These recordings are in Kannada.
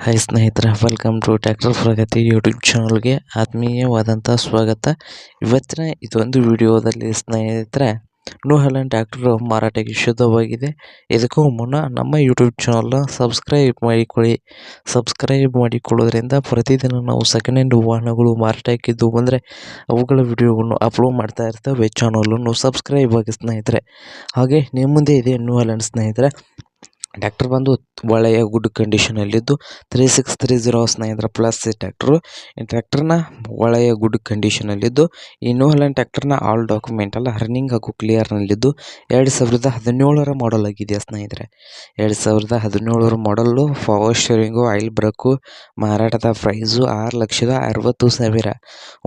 ಹಾಯ್ ಸ್ನೇಹಿತರೆ, welcome to tractor Pragati YouTube ಚಾನಲ್ಗೆ ಆತ್ಮೀಯವಾದಂಥ ಸ್ವಾಗತ. ಇವತ್ತಿನ ಇದೊಂದು ವಿಡಿಯೋದಲ್ಲಿ ಸ್ನೇಹಿತರೆ, ನ್ಯೂ ಹಾಲೆಂಡ್ ಟ್ರ್ಯಾಕ್ಟರ್ ಮಾರಾಟಕ್ಕೆ ಶುದ್ಧವಾಗಿದೆ. ಇದಕ್ಕೂ ಮುನ್ನ ನಮ್ಮ ಯೂಟ್ಯೂಬ್ ಚಾನಲ್ನ ಸಬ್ಸ್ಕ್ರೈಬ್ ಮಾಡಿಕೊಳ್ಳೋದ್ರಿಂದ ಪ್ರತಿದಿನ ನಾವು ಸೆಕೆಂಡ್ ಹ್ಯಾಂಡ್ ವಾಹನಗಳು ಮಾರಾಟಕ್ಕಿದ್ದು ಬಂದರೆ ಅವುಗಳ ವಿಡಿಯೋವನ್ನು ಅಪ್ಲೋಡ್ ಮಾಡ್ತಾ ಇರ್ತೇವೆ. ಚಾನಲನ್ನು ಸಬ್ಸ್ಕ್ರೈಬ್ ಆಗಿ ಸ್ನೇಹಿತರೆ. ಹಾಗೆ ನಿಮ್ಮ ಮುಂದೆ ಇದೆ ನ್ಯೂ ಹಾಲೆಂಡ್ ಸ್ನೇಹಿತರೆ. ಟ್ರ್ಯಾಕ್ಟರ್ ಬಂದು ಒಳ್ಳೆಯ ಗುಡ್ ಕಂಡೀಷನಲ್ಲಿದ್ದು 3630 ಸ್ನೇಹಿತರ ಪ್ಲಸ್ ಟ್ರ್ಯಾಕ್ಟರು. ಈ ಟ್ರ್ಯಾಕ್ಟರ್ನ ಒಳ್ಳೆಯ ಗುಡ್ ಕಂಡೀಷನಲ್ಲಿದ್ದು ಈ ನ್ಯೂ ಹಾಲೆಂಡ್ ಟ್ರ್ಯಾಕ್ಟರ್ನ ಆಲ್ ಡಾಕ್ಯುಮೆಂಟ್ ಎಲ್ಲ ರನ್ನಿಂಗ್ ಹಾಗೂ ಕ್ಲಿಯರ್ನಲ್ಲಿದ್ದು 2017 ಮಾಡಲ್ ಆಗಿದೆ ಸ್ನೇಹಿತರೆ. 2017 ಮಾಡಲ್ಲು, ಪವರ್ ಸ್ಟೇರಿಂಗು, ಆಯಿಲ್ ಬ್ರೇಕು. ಮಾರಾಟದ ಪ್ರೈಸು 6,60,000.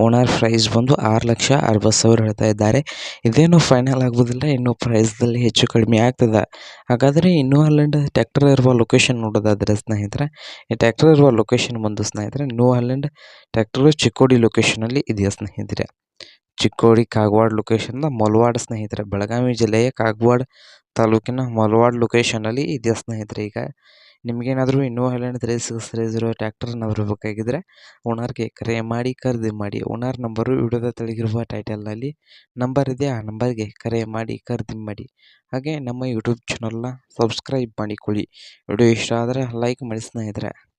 ಓನರ್ ಪ್ರೈಸ್ ಬಂದು 6,60,000 ಹೇಳ್ತಾ ಇದ್ದಾರೆ. ಇದೇನು ಫೈನಲ್ ಆಗೋದಿಲ್ಲ, ಇನ್ನು ಪ್ರೈಸ್ದಲ್ಲಿ ಹೆಚ್ಚು ಕಡಿಮೆ ಆಗ್ತದೆ. ಹಾಗಾದರೆ ಈ ನ್ಯೂ ಹಾಲೆಂಡ್ ಟ್ರ್ಯಾಕ್ಟರ್ ಇರುವ ಲೊಕೇಶನ್ ನೋಡೋದಾದರೆ ಸ್ನೇಹಿತರೆ, ಈ ಟ್ರ್ಯಾಕ್ಟರ್ ಇರುವ ಲೊಕೇಶನ್ ಬಂದು ಸ್ನೇಹಿತರೆ, ನ್ಯೂ ಹಾಲೆಂಡ್ ಟ್ರ್ಯಾಕ್ಟರ್ ಚಿಕ್ಕೋಡಿ ಲೊಕೇಶನಲ್ಲಿ ಇದೆಯಾ ಸ್ನೇಹಿತರೆ. ಚಿಕ್ಕೋಡಿ ಕಾಗವಾಡ ಲೊಕೇಶನ್ ಮಲವಾಡ ಸ್ನೇಹಿತರೆ, ಬೆಳಗಾವಿ ಜಿಲ್ಲೆಯ ಕಾಗವಾಡ ತಾಲೂಕಿನ ಮಲವಾಡ ಲೊಕೇಶನಲ್ಲಿ ಇದೆಯಾ ಸ್ನೇಹಿತರೆ. ಈಗ ನಿಮಗೇನಾದರೂ ನ್ಯೂ ಹಾಲೆಂಡ್ 3630 ಟ್ರ್ಯಾಕ್ಟರ್ನ ಬರಬೇಕಾಗಿದ್ದರೆ ಓನರ್ಗೆ ಕರೆ ಮಾಡಿ ಖರೀದಿ ಮಾಡಿ. ಓನರ್ ನಂಬರು ವಿಡಿಯೋದ ತೆಳಗಿರುವ ಟೈಟಲ್ನಲ್ಲಿ ನಂಬರ್ ಇದೆ, ಆ ನಂಬರ್ಗೆ ಕರೆ ಮಾಡಿ ಖರೀದಿ ಮಾಡಿ. ಹಾಗೆ ನಮ್ಮ ಯೂಟ್ಯೂಬ್ ಚಾನಲ್ನ ಸಬ್ಸ್ಕ್ರೈಬ್ ಮಾಡಿಕೊಳ್ಳಿ. ವಿಡಿಯೋ ಇಷ್ಟ ಆದರೆ ಲೈಕ್ ಮಾಡಿ ಸ್ನೇಹಿತರೆ.